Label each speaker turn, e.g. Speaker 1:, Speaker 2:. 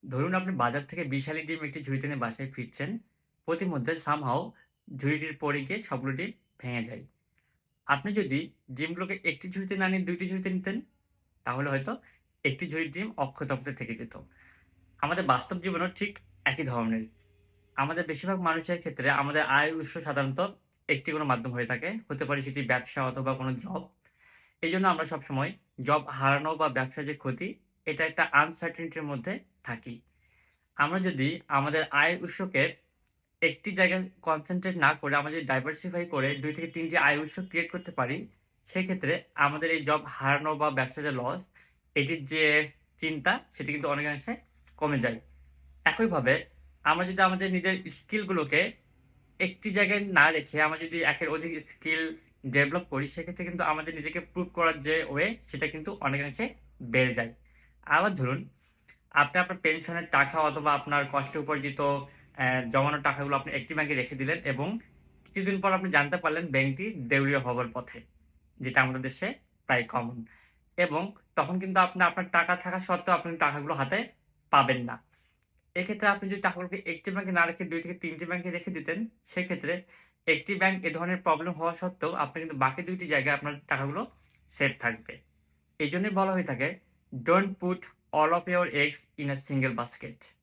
Speaker 1: ধরুন আপনি বাজার থেকে বিশালী ডিম একটি ঝুড়িতে নিয়ে বাসায় ফিরছেন। পথিমধ্যে সামহাউ ঝুড়িটির পড়ে গিয়ে সবগুলো ডিম ভেঙে যায়। আপনি যদি ডিমগুলোকে একটি ঝুড়িতে না নিয়ে ২ টি ঝুড়িতে নিতেন, তাহলে হয়তো একটি ঝুড়ির ডিম অক্ষত অবস্থায় থেকে যেত। আমাদের বাস্তব জীবনেও ঠিক একই ধরনের। আমাদের বেশিরভাগ মানুষের ক্ষেত্রে আমাদের আয়ের উৎস সাধারণত একটি কোনো মাধ্যম হয়ে থাকে। হতে পারে সেটি ব্যবসা অথবা কোনো জব। এজন্য আমরা সবসময় জব হারানো বা ব্যবসার যে ক্ষতি, এটা একটা আনসার্টেনিটি এর মধ্যে থাকি। আমরা যদি আমাদের আয়ের উৎসকে একটি জায়গায় কনসেনট্রেট না করে আমরা যদি ডাইভার্সিফাই করে ২ থেকে ৩ টি আয় উৎস ক্রিয়েট করতে পারি, সেক্ষেত্রে আমাদের এই জব হারানো বা ব্যবসায় যে লস, এটির যে চিন্তা সেটি কিন্তু অনেকাংশে কমে যায়। একইভাবে আমরা যদি আমাদের নিজের স্কিল গুলোকে একটি জায়গায় না রেখে আমরা যদি একের অধিক স্কিল ডেভেলপ করি, সেক্ষেত্রে কিন্তু আমাদের নিজেকে প্রুভ করার যে ওয়ে, সেটা কিন্তু অনেকাংশে বেড়ে যায়। আবার ধরুন, আপনি আপনার পেনশনের টাকা অথবা আপনার কষ্টে উপার্জিত জমানো টাকাগুলো আপনি একটি ব্যাংকে রেখে দিলেন এবং কিছুদিন পর আপনি জানতে পারলেন ব্যাংকটি দেউলিয়া হবার পথে। যেটা আমাদের দেশে প্রায় কমন। এবং তখন কিন্তু আপনি আপনার টাকা থাকা সত্ত্বেও আপনি টাকাগুলো হাতে পাবেন না। এক্ষেত্রে আপনি যদি টাকাগুলোকে একটি ব্যাংকে না রেখে ২ থেকে ৩ টি ব্যাংকে রেখে দিতেন, সেক্ষেত্রে একটি ব্যাংক এ ধরনের প্রবলেম হওয়া সত্ত্বেও আপনি কিন্তু বাকি ২ টি জায়গায় আপনার টাকাগুলো সেফ থাকবে। এজন্যই বলা হয়ে থাকে, "Don't put all of your eggs in a single basket"